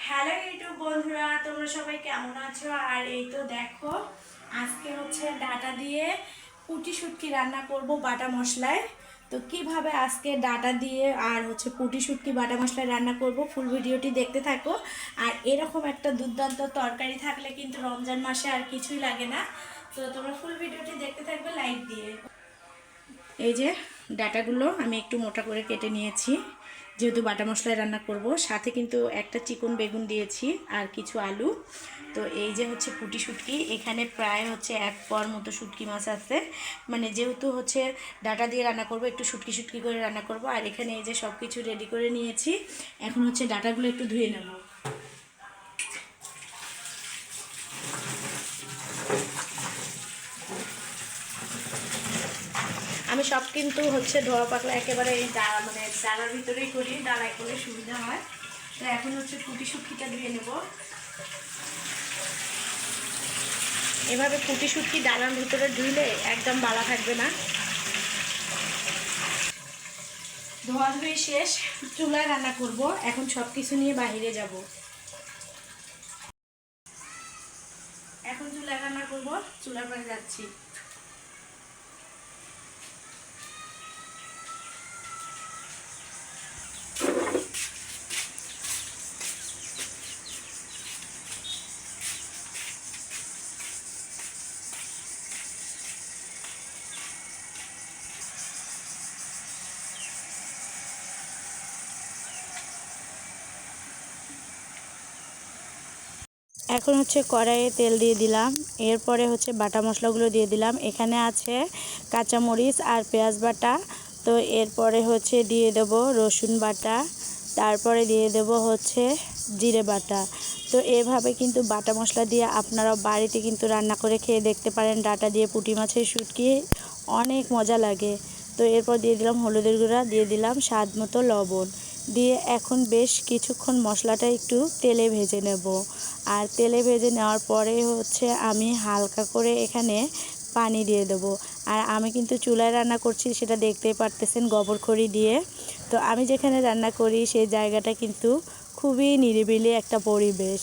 Hello YouTube বন্ধুরা, তোমরা সবাই কেমন আছো? আর এই তো দেখো, আজকে হচ্ছে ডাটা দিয়ে পুঁটি শুটকি রান্না করব বাটা মশলায়। তো কিভাবে আজকে ডাটা দিয়ে আর হচ্ছে পুঁটি শুটকি বাটা মশলায় রান্না করব, ফুল ভিডিওটি দেখতে থাকো। আর এরকম একটা দুর্দান্ত তরকারি থাকলে কিন্তু রমজান মাসে আর কিছুই লাগে না। তো তোমরা ফুল ভিডিওটি দেখতে থাকবে লাইক দিয়ে। এই যে ডাটাগুলো আমি একটু মোটা করে কেটে নিয়েছি, যেহেতু বাটা মশলায় রান্না করব। সাথে কিন্তু একটা চিকন বেগুন দিয়েছি আর কিছু আলু। তো এই যে হচ্ছে পুঁটি শুটকি, এখানে প্রায় হচ্ছে 1 পর মতো শুটকি মাছ আছে। মানে যেহেতু হচ্ছে ডাটা দিয়ে রান্না করব, একটু শুটকি শুটকি করে রান্না করব। আর এখানে এই যে সব কিছু রেডি করে নিয়েছি। এখন হচ্ছে ডাটাগুলো একটু ধুয়ে নেব। আমি সব কিন্তু হচ্ছে ধোয়া পাকলা একেবারে এই মানে ডালার ভিতরেই করি, ডালায় করলে সুবিধা হয়। তো এখন হচ্ছে পুঁটি শুটকিটা ধুয়ে নেব। এভাবে পুঁটি শুটকি ডালার ভিতরে ধুইলে একদম বালা থাকবে না। ধোয়া ধুয়ে শেষ, চুলায় রান্না করব। এখন সব কিছু নিয়ে বাইরে যাব। এখন চুলায় রান্না করব, চুলার পাড়ে যাচ্ছি। এখন হচ্ছে কড়াইয়ে তেল দিয়ে দিলাম, এরপরে হচ্ছে বাটা মশলাগুলো দিয়ে দিলাম। এখানে আছে কাঁচামরিচ আর পেঁয়াজ বাটা। তো এরপরে হচ্ছে দিয়ে দেব রসুন বাটা, তারপরে দিয়ে দেব হচ্ছে জিরে বাটা। তো এভাবে কিন্তু বাটা মশলা দিয়ে আপনারা বাড়িতে কিন্তু রান্না করে খেয়ে দেখতে পারেন। ডাটা দিয়ে পুঁটি মাছের শুটকি অনেক মজা লাগে। তো এরপর দিয়ে দিলাম হলুদের গুঁড়া, দিয়ে দিলাম স্বাদ মতো লবণ, দিয়ে এখন বেশ কিছুক্ষণ মশলাটা একটু তেলে ভেজে নেব। আর তেলে ভেজে নেওয়ার পরে হচ্ছে আমি হালকা করে এখানে পানি দিয়ে দেবো। আর আমি কিন্তু চুলায় রান্না করছি, সেটা দেখতেই পারতেছেন, গোবর খড়ি দিয়ে। তো আমি যেখানে রান্না করি সেই জায়গাটা কিন্তু খুবই নিরিবিলি একটা পরিবেশ।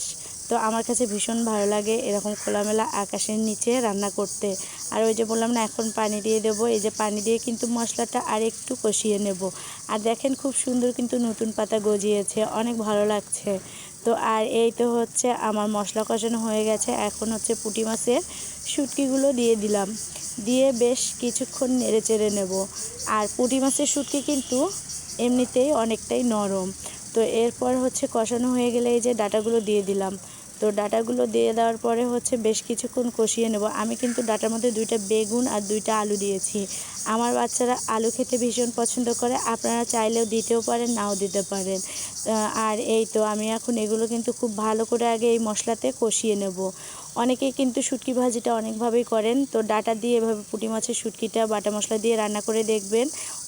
তো আমার কাছে ভীষণ ভালো লাগে এরকম খোলামেলা আকাশের নিচে রান্না করতে। আর ওই যে বললাম না, এখন পানি দিয়ে দেবো। এই যে পানি দিয়ে কিন্তু মশলাটা আর একটু কষিয়ে নেব। আর দেখেন খুব সুন্দর কিন্তু নতুন পাতা গজিয়েছে, অনেক ভালো লাগছে। তো আর এই তো হচ্ছে আমার মশলা কষানো হয়ে গেছে। এখন হচ্ছে পুঁটি মাছের শুটকিগুলো দিয়ে দিলাম, দিয়ে বেশ কিছুক্ষণ নেড়ে চেড়ে নেব। আর পুঁটি মাছের শুটকি কিন্তু এমনিতেই অনেকটাই নরম। তো এরপর হচ্ছে কষানো হয়ে গেলে এই যে ডাটাগুলো দিয়ে দিলাম। তো ডাটাগুলো দিয়ে দেওয়ার পরে হচ্ছে বেশ কিছুক্ষণ কষিয়ে নেব। আমি কিন্তু ডাটার মধ্যে 2টা বেগুন আর 2টা আলু দিয়েছি। আমার বাচ্চারা আলু খেতে ভীষণ পছন্দ করে, আপনারা চাইলেও দিতেও পারেন, নাও দিতে পারেন। আর এই তো আমি এখন এগুলো কিন্তু খুব ভালো করে আগে এই মশলাতে কষিয়ে নেব। অনেকেই কিন্তু শুটকি ভাজিটা অনেকভাবেই করেন। তো ডাটা দিয়ে এভাবে পুঁটি মাছের শুটকিটা বাটা মশলা দিয়ে রান্না করে দেখবেন,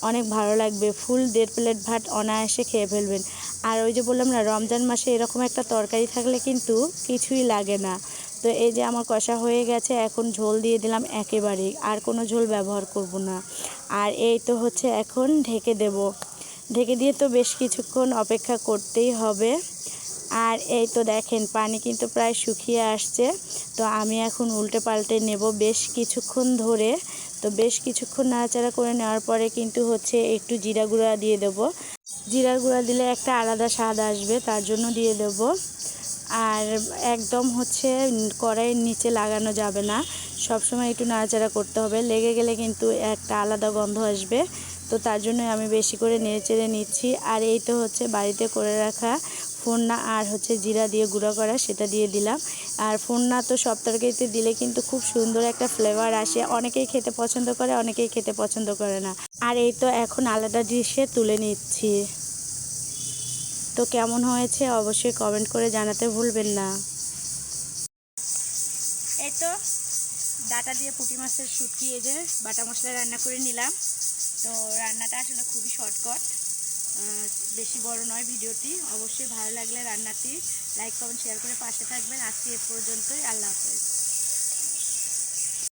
অনেক ভালো লাগবে। ফুল 1.5 প্লেট ভাত অনায়াসে খেয়ে ফেলবেন। আর ওই যে বললাম না, রমজান মাসে এরকম একটা তরকারি থাকলে কিন্তু কিছুই লাগে না। তো এই যে আমার কষা হয়ে গেছে, এখন ঝোল দিয়ে দিলাম একেবারেই, আর কোনো ঝোল ব্যবহার করব না। আর এই তো হচ্ছে এখন ঢেকে দেব। ঢেকে দিয়ে তো বেশ কিছুক্ষণ অপেক্ষা করতেই হবে। আর এই তো দেখেন পানি কিন্তু প্রায় শুকিয়ে আসছে। তো আমি এখন উল্টে পাল্টে নেব বেশ কিছুক্ষণ ধরে। তো বেশ কিছুক্ষণ নাড়াচাড়া করে নেওয়ার পরে কিন্তু হচ্ছে একটু জিরা গুঁড়া দিয়ে দেব। জিরার গুঁড়া দিলে একটা আলাদা স্বাদ আসবে, তার জন্য দিয়ে দেব। আর একদম হচ্ছে কড়াইয়ের নিচে লাগানো যাবে না, সবসময় একটু নাড়াচাড়া করতে হবে, লেগে গেলে কিন্তু একটা আলাদা গন্ধ আসবে। তো তার জন্য আমি বেশি করে নেড়েচেড়ে নিচ্ছি। আর এই তো হচ্ছে বাড়িতে করে রাখা ফোড়না আর হচ্ছে জিরা দিয়ে গুঁড়ো করা, সেটা দিয়ে দিলাম। আর ফোড়না তো সব তরকারিতে দিলে কিন্তু খুব সুন্দর একটা ফ্লেভার আসে, অনেকেই খেতে পছন্দ করে, অনেকেই খেতে পছন্দ করে না। আর এই তো এখন আলাদা ডিশে তুলে নিচ্ছি। তো কেমন হয়েছে অবশ্যই কমেন্ট করে জানাতে ভুলবেন না। এই তো ডাটা দিয়ে পুঁটি মাছের শুটকি এই যে বাটা মশলায় রান্না করে নিলাম। তো রান্নাটা আসলে খুবই শর্টকাট, বেশি বড় নয় ভিডিওটি। অবশ্যই ভালো লাগলে রান্নাটি লাইক কমেন্ট শেয়ার করে পাশে থাকবেন। আজকে এ পর্যন্তই, আল্লাহ হাফেজ।